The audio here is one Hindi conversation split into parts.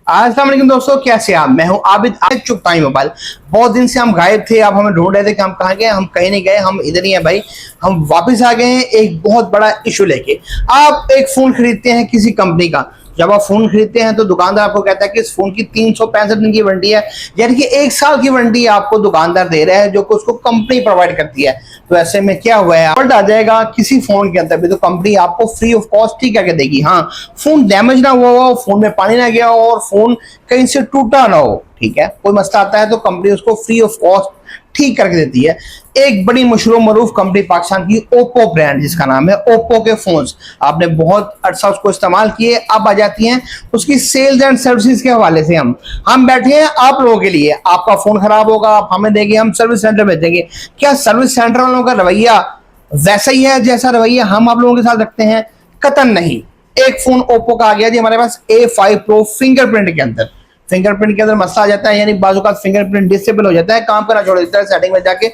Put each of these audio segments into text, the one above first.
अस्सलाम वालेकुम दोस्तों, कैसे आप? मैं हूं आबिद, आज चुगताई मोबाइल। बहुत दिन से हम गायब थे, आप हमें ढूंढ रहे थे कि हम कहाँ गए। हम कहीं नहीं गए, हम इधर ही हैं भाई। हम वापस आ गए हैं एक बहुत बड़ा इशू लेके। आप एक फोन खरीदते हैं किसी कंपनी का, जब आप फोन खरीदते हैं तो दुकानदार आपको कहता है कि इस फोन की 365 दिन की वारंटी है, यानी कि 1 साल की वारंटी आपको दुकानदार दे रहा है, जो कि उसको कंपनी प्रोवाइड करती है। तो ऐसे में क्या हुआ है, फॉल्ट आ जाएगा किसी फोन के अंदर भी तो कंपनी आपको फ्री ऑफ कॉस्ट ठीक करके देगी। हाँ, फोन डैमेज ना हुआ हो, फोन में पानी ना गया हो और फोन कहीं से टूटा ना हो, ठीक है, कोई मसला आता है तो कंपनी उसको फ्री ऑफ कॉस्ट ठीक करके देती है। एक बड़ी मशहूर मरूफ कंपनी पाकिस्तान की ओप्पो ब्रांड, जिसका नाम है ओप्पो के फोन्स, आपने बहुत अरसा उसको इस्तेमाल किए, अब आ जाती हैं उसकी सेल्स एंड सर्विसेज के हवाले से। हम बैठे हैं आप लोगों के लिए। आपका फोन खराब होगा, आप हमें देंगे, हम सर्विस सेंटर में देंगे। क्या सर्विस सेंटर वालों का रवैया वैसा ही है जैसा रवैया हम आप लोगों के साथ रखते हैं? कतन नहीं। एक फोन ओप्पो का आ गया जी हमारे पास, A5 Pro फिंगरप्रिंट के अंदर। फिंगरप्रिंट के अंदर मसला आ जाता है, यानी बाजू का फिंगरप्रिंट डिसेबल हो जाता है, काम करना छोड़ देता है सेटिंग में जाके,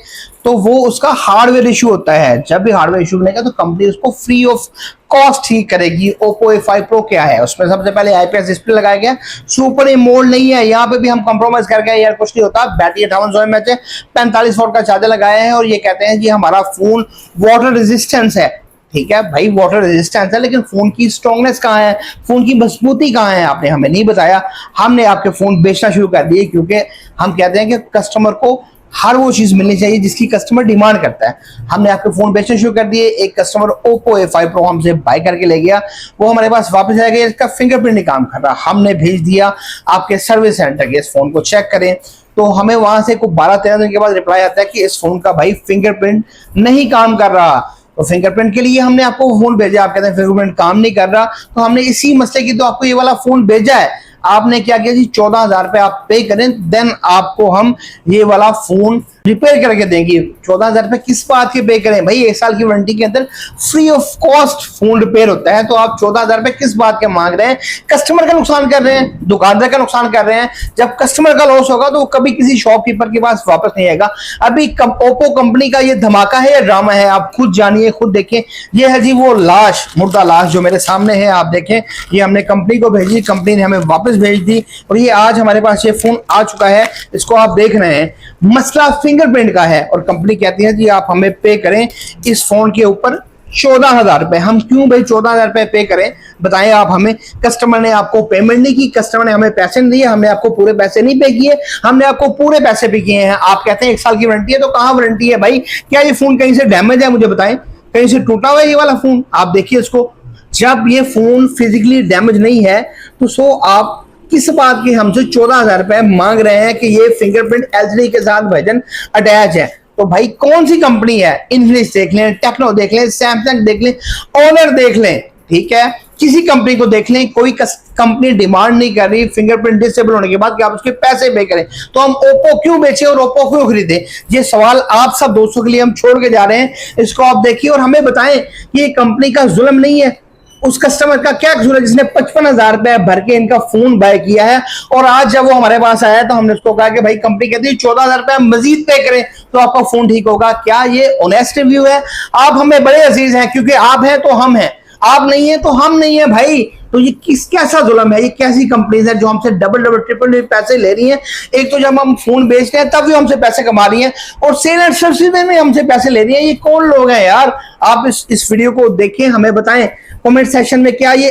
तो वो उसका हार्डवेयर इशू होता है। जब भी हार्डवेयर इशू बनेगा तो कंपनी उसको फ्री ऑफ कॉस्ट ठीक करेगी। ओप्पो A5 Pro क्या है, उसमें सबसे पहले IPS डिस्प्ले लगाया गया, सुपर एमोल्ड नहीं है, यहाँ पे भी हम कॉम्प्रोमाइज कर गए यार, कुछ नहीं होता। बैटरी 5800 mAh है, 45 वॉट का चार्जर लगाया है और ये कहते हैं कि हमारा फोन वाटर रेजिस्टेंस है। ठीक है भाई, वाटर रेजिस्टेंस है, लेकिन फोन की स्ट्रॉन्गनेस कहाँ है, फोन की मजबूती कहाँ है, आपने हमें नहीं बताया। हमने आपके फोन बेचना शुरू कर दिए, क्योंकि हम कहते हैं कि कस्टमर को हर वो चीज मिलनी चाहिए जिसकी कस्टमर डिमांड करता है। हमने आपके फोन बेचने शुरू कर दिए। एक कस्टमर ओप्पो A5 Pro हमसे बाय करके ले गया, वो हमारे पास वापस आ गया, इसका फिंगरप्रिंट नहीं काम कर रहा। हमने भेज दिया आपके सर्विस सेंटर के, इस फोन को चेक करें, तो हमें वहां से कुछ 12-13 दिन के बाद रिप्लाई आता है कि इस फोन का भाई फिंगरप्रिंट नहीं काम कर रहा। तो फिंगरप्रिंट के लिए हमने आपको फोन भेजा, आप कहते हैं फिंगरप्रिंट काम नहीं कर रहा, तो हमने इसी मसले की तो आपको ये वाला फोन भेजा है। आपने क्या किया जी, 14,000 रुपए आप पे करें, देन आपको हम ये वाला फोन रिपेयर करके देंगे। 14,000 रुपए किस बात के पे करें भाई? 1 साल की वारंटी के अंदर free of cost phone repair होता है, तो आप 14,000 रुपए किस बात के मांग रहे हैं? कस्टमर का नुकसान कर रहे हैं, दुकानदार का नुकसान कर रहे हैं। जब कस्टमर का लॉस होगा तो वो कभी किसी शॉपकीपर के पास वापस नहीं आएगा। अभी ओप्पो कंपनी का ये धमाका है या ड्रामा है, आप खुद जानिए, खुद देखें। ये है जी वो लाश, मुर्दा लाश जो मेरे सामने है, आप देखें। ये हमने कंपनी को भेजी, कंपनी ने हमें वापस भेज दी और ये आज हमारे पास ये फोन आ चुका है। इसको आप देख रहे हैं, मसला फिंगरप्रिंट का है और कंपनी कहती है जी आप हमें पे करें इस फोन के ऊपर 14,000 रुपए। हम क्यों भाई 14,000 रुपए पे करें, बताएं आप हमें। कस्टमर ने आपको पेमेंट नहीं की, कस्टमर ने हमें पैसे नहीं दिए, हमने आपको पूरे पैसे नहीं पे किए, हमने आपको पूरे पैसे पे किए हैं। आप कहते हैं 1 साल की वारंटी है, तो कहां वारंटी है भाई? क्या ये फोन कहीं से डैमेज है, मुझे बताएं, कहीं से टूटा हुआ है ये वाला फोन? आप देखिए इसको, जब ये फोन फिजिकली डैमेज नहीं है तो सो आप किस बात की हमसे 14,000 रुपए मांग रहे हैं कि ये फिंगरप्रिंट LCD के साथ वर्जन अटैच है? तो भाई कौन सी कंपनी है? इन्फिनिक्स देख लें, टेक्नो देख लें, सैमसंग देख लें, ऑनर देख लें, ठीक है, किसी कंपनी को देख लें, कोई कंपनी डिमांड नहीं कर रही फिंगरप्रिंट डिसेबल होने के बाद कि आप उसके पैसे पे करें। तो हम ओप्पो क्यों बेचें और ओप्पो क्यों खरीदें? ये सवाल आप सब दोस्तों के लिए हम छोड़ के जा रहे हैं। इसको आप देखिए और हमें बताएं कि ये कंपनी का जुल्म नहीं है। उस कस्टमर का क्या कसूर है जिसने 55,000 रुपए भर के इनका फोन बाय किया है और आज जब वो हमारे पास आया तो हमने उसको कहा कि भाई कंपनी कहती है 14,000 रुपए मजीद पे करें तो आपका फोन ठीक होगा। क्या ये ऑनेस्ट रिव्यू है? आप हमें बड़े अजीज हैं, क्योंकि आप हैं तो हम हैं, आप नहीं है तो हम नहीं है भाई। तो ये कैसा जुल्म है? ये कैसी कंपनीज है जो हमसे डबल डबल ट्रिपल पैसे ले रही हैं? एक तो जब हम फोन बेचते हैं तब भी हमसे पैसे कमा रही हैं और सेल एंड सर्विस में हमसे पैसे ले रही हैं। ये कौन लोग हैं यार? आप इस वीडियो को देखें, हमें बताएं कमेंट सेक्शन में, क्या ये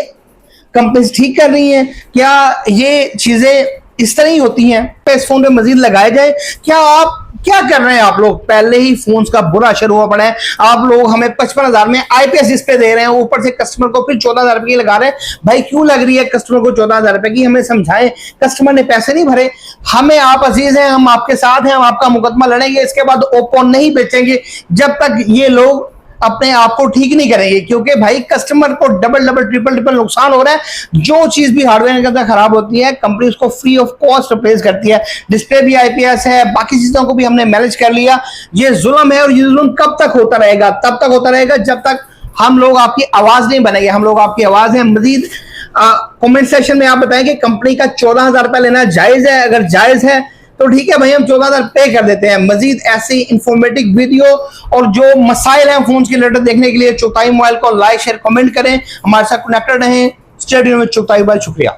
कंपनीज ठीक कर रही हैं? क्या ये चीजें इस तरह ही होती हैं? इस फोन पे मजीद लगाए जाए? क्या आप क्या कर रहे हैं? आप लोग पहले ही फोन्स का बुरा असर हुआ पड़ा है, आप लोग हमें 55,000 में IPS डिस्प्ले दे रहे हैं, ऊपर से कस्टमर को फिर 14,000 रुपए की लगा रहे हैं। भाई क्यों लग रही है कस्टमर को 14,000 रुपए की? हमें समझाएं, कस्टमर ने पैसे नहीं भरे, हमें आप अजीज हैं, हम आपके साथ हैं, हम आपका मुकदमा लड़ेंगे। इसके बाद ओप्पो नहीं बेचेंगे जब तक ये लोग अपने आप को ठीक नहीं करेंगे, क्योंकि भाई कस्टमर को डबल डबल ट्रिपल ट्रिपल नुकसान हो रहा है। जो चीज भी हार्डवेयर के अंदर खराब होती है कंपनी उसको फ्री ऑफ कॉस्ट रिप्लेस करती है। डिस्प्ले भी IPS है, बाकी चीजों को भी हमने मैनेज कर लिया। ये जुल्म है और ये जुल्म कब तक होता रहेगा? तब तक होता रहेगा जब तक हम लोग आपकी आवाज नहीं बनेंगे। हम लोग आपकी आवाज है। मजीद कमेंट सेक्शन में आप बताएं कि कंपनी का 14,000 रुपए लेना जायज है? अगर जायज है तो ठीक है भाई, हम 14,000 पे कर देते हैं। मजीद ऐसे इंफॉर्मेटिव वीडियो और जो मसाइल हैं फोन के रिलेटेड देखने के लिए चुगताई मोबाइल को लाइक शेयर कमेंट करें, हमारे साथ कनेक्टेड रहें। स्टेडियम में चुगताई मोबाइल। शुक्रिया।